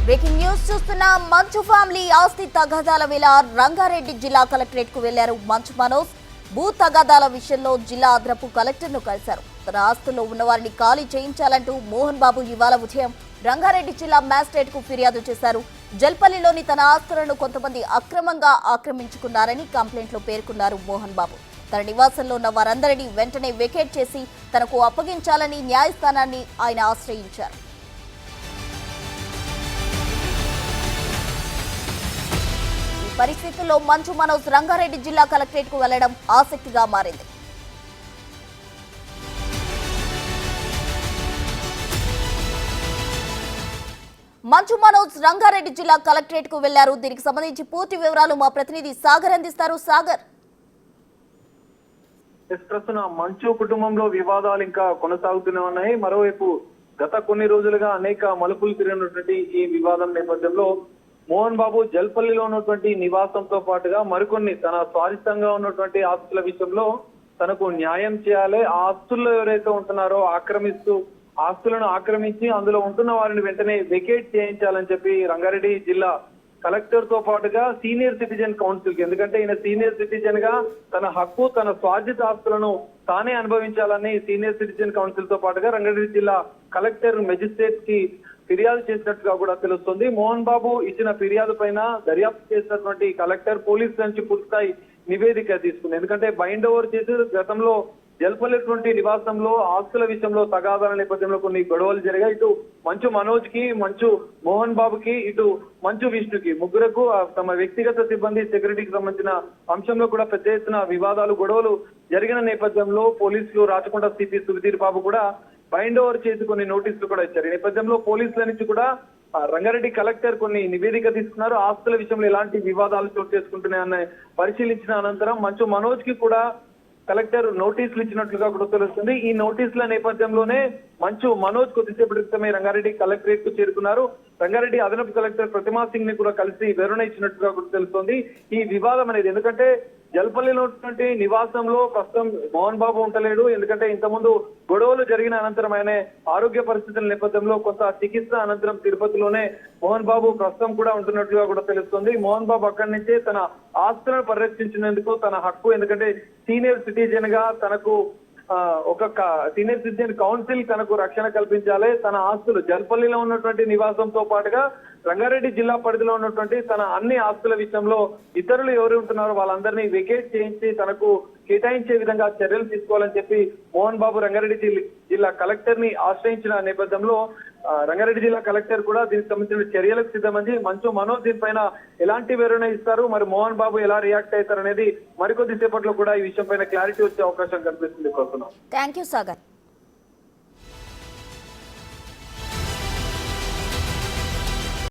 Breaking news చూస్తున్న మంచు family ఆస్తి తగాదాల వేళ రంగారెడ్డి జిల్లా కలెక్టరేట్ కు వెళ్లారు మంచు మనోజ్. భూ తగాదాల విషయంలో జిల్లా అదనపు కలెక్టర్ ను కలిశారు. తన ఆస్తుల్లో ఉన్న వారిని ఖాళీ చేయించాలంటూ మోహన్ బాబు ఇవాళ ఉదయం రంగారెడ్డి జిల్లా మ్యాజిస్ట్రేట్ కు ఫిర్యాదు చేశారు. జల్పల్లిలోని తన ఆస్తులను కొంతమంది అక్రమంగా ఆక్రమించుకున్నారని కంప్లైంట్ లో పేర్కొన్నారు మోహన్ బాబు. తన నివాసంలో ఉన్న వారందరినీ వెంటనే వెకేట్ చేసి తనకు అప్పగించాలని న్యాయస్థానాన్ని ఆయన ఆశ్రయించారు. పరిస్థితుల్లో మంచు మనోజ్ రంగారెడ్డి జిల్లా కలెక్టరేట్ కు వెళ్లడం ఆసక్తిగా మారింది. మంచు మనోజ్ రంగారెడ్డి జిల్లా కలెక్టరేట్ కు వెళ్లారు. దీనికి సంబంధించి పూర్తి వివరాలు మా ప్రతినిధి సాగర్ అందిస్తారు. సాగర్, ప్రస్తుతం మంచు కుటుంబంలో వివాదాలు ఇంకా కొనసాగుతూనే ఉన్నాయి. మరోవైపు గత కొన్ని రోజులుగా అనేక మలుపులు తిరిగినటువంటి ఈ వివాదం నేపథ్యంలో మోహన్ బాబు జల్పల్లిలో ఉన్నటువంటి నివాసంతో పాటుగా మరికొన్ని తన స్వాధిష్టంగా ఉన్నటువంటి ఆస్తుల విషయంలో తనకు న్యాయం చేయాలి. ఆ ఆస్తుల్లో ఎవరైతే ఉంటున్నారో ఆస్తులను ఆక్రమించి అందులో ఉంటున్న వారిని వెంటనే వెకేట్ చేయించాలని చెప్పి రంగారెడ్డి జిల్లా కలెక్టర్ తో పాటుగా సీనియర్ సిటిజన్ కౌన్సిల్ కి, ఎందుకంటే ఈయన సీనియర్ సిటిజన్ గా తన హక్కు తన స్వాధిత ఆస్తులను తానే అనుభవించాలని సీనియర్ సిటిజన్ కౌన్సిల్ తో పాటుగా రంగారెడ్డి జిల్లా కలెక్టర్ మెజిస్ట్రేట్ కి ఫిర్యాదు చేసినట్టుగా కూడా తెలుస్తుంది. మోహన్ బాబు ఇచ్చిన ఫిర్యాదు పైన దర్యాప్తు చేసినటువంటి కలెక్టర్ పోలీసు నుంచి పూర్తిస్థాయి నివేదిక తీసుకుంది. ఎందుకంటే బైండ్ ఓవర్ చేసి గతంలో జల్పల్లి నివాసంలో ఆస్తుల విషయంలో తగాదాల నేపథ్యంలో కొన్ని గొడవలు జరిగాయి. ఇటు మంచు మనోజ్ కి, మంచు మోహన్ బాబుకి, ఇటు మంచు విష్ణుకి, ముగ్గురకు తమ వ్యక్తిగత సిబ్బంది సెక్యూరిటీకి సంబంధించిన అంశంలో కూడా పెద్ద ఎత్తున వివాదాలు గొడవలు జరిగిన నేపథ్యంలో పోలీసులు రాచకొండ సిపి సుధీర్ బాబు కూడా బైండ్ ఓవర్ చేసి కొన్ని నోటీసులు కూడా ఇచ్చారు. ఈ నేపథ్యంలో పోలీసుల నుంచి కూడా రంగారెడ్డి కలెక్టర్ కొన్ని నివేదిక తీసుకున్నారు. ఆస్తుల విషయంలో ఎలాంటి వివాదాలు చోటు చేసుకుంటున్నాయన్న పరిశీలించిన అనంతరం మంచు మనోజ్ కి కూడా కలెక్టర్ నోటీసులు ఇచ్చినట్లుగా కూడా తెలుస్తుంది. ఈ నోటీసుల నేపథ్యంలోనే మంచు మనోజ్ కొద్దిసేపటి క్రితమే రంగారెడ్డి కలెక్టరేట్ కు చేరుకున్నారు. రంగారెడ్డి అదనపు కలెక్టర్ ప్రతిమా సింగ్ ని కూడా కలిసి వివరణ ఇచ్చినట్టుగా కూడా తెలుస్తోంది. ఈ వివాదం అనేది ఎందుకంటే జల్పల్లిలో ఉన్నటువంటి నివాసంలో ప్రస్తుతం మోహన్ బాబు ఉండలేడు. ఎందుకంటే ఇంతకుముందు గొడవలు జరిగిన అనంతరం ఆయన ఆరోగ్య పరిస్థితుల నేపథ్యంలో కొంత చికిత్స అనంతరం తిరుపతిలోనే మోహన్ బాబు ప్రస్తుతం కూడా ఉంటున్నట్లుగా కూడా తెలుస్తుంది. మోహన్ బాబు అక్కడి నుంచే తన ఆస్తులను పరిరక్షించినందుకు తన హక్కు, ఎందుకంటే సీనియర్ సిటిజన్ గా తనకు ఒక సీనియర్ సిటిజన్ కౌన్సిల్ తనకు రక్షణ కల్పించాలి. తన ఆస్తులు జల్పల్లిలో ఉన్నటువంటి నివాసంతో పాటుగా రంగారెడ్డి జిల్లా పరిధిలో ఉన్నటువంటి తన అన్ని ఆస్తుల విషయంలో ఇతరులు ఎవరు ఉంటున్నారో వాళ్ళందరినీ వెకేట్ చేయించి తనకు కేటాయించే విధంగా చర్యలు తీసుకోవాలని చెప్పి మోహన్ బాబు రంగారెడ్డి జిల్లా కలెక్టర్ ని ఆశ్రయించిన నేపథ్యంలో రంగారెడ్డి జిల్లా కలెక్టర్ కూడా దీనికి సంబంధించిన చర్యలకు సిద్ధమంది. మంచు మనోజ్ దీనిపైన ఎలాంటి వివరణ ఇస్తారు, మరి మోహన్ బాబు ఎలా రియాక్ట్ అవుతారు అనేది మరికొద్ది సేపట్లో కూడా ఈ విషయం పైన క్లారిటీ వచ్చే అవకాశం కనిపిస్తుంది. Thank you Sagar.